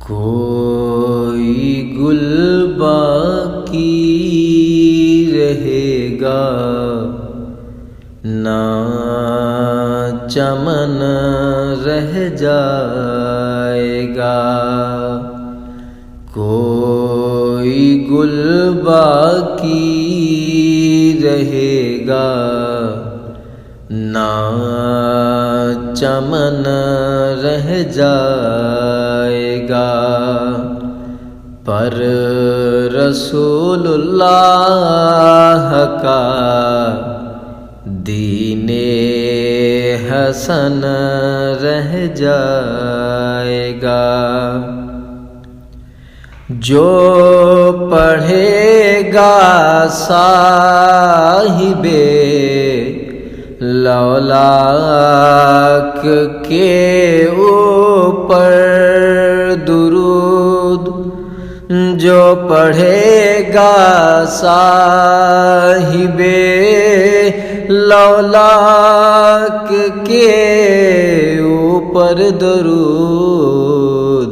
کوئی گل باقی رہے گا نہ چمن رہ جائے گا، کوئی گل باقی رہے گا نہ چمن رہ جائے گا، پر رسول اللہ کا دین حسن رہ جائے گا۔ جو پڑھے گا صاحب لولاک کے اوپر درود، جو پڑھے گا صاحب لولاک کے اوپر درود،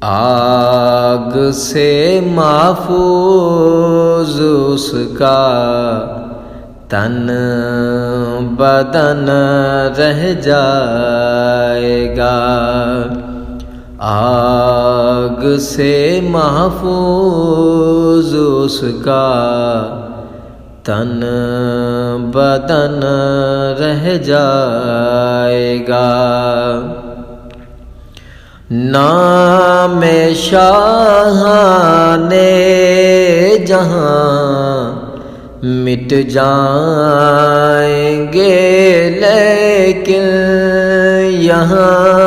آگ سے محفوظ اس کا تن بدن رہ جائے گا، آگ سے محفوظ اس کا تن بدن رہ جائے گا۔ نام شاہان جہاں مٹ جائیں گے، لیکن یہاں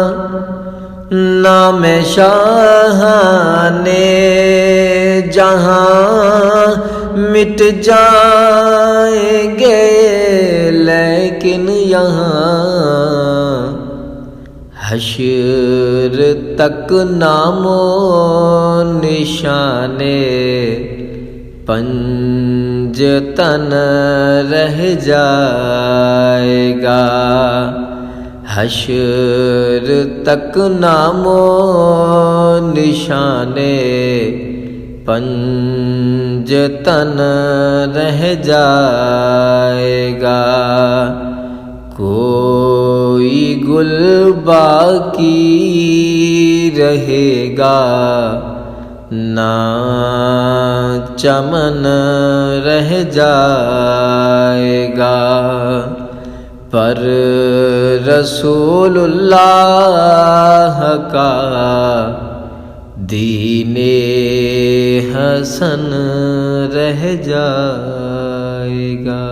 نام شاہان جہاں مٹ جائیں گے، لیکن یہاں حشر تک نام و نشان پنجتن رہ جائے گا، حشر تک نام و نشان پنجتن رہ جائے گا، کوئی گل باقی رہے گا نہ چمن رہ جائے گا، پر رسول اللہ کا دین حسن رہ جائے گا۔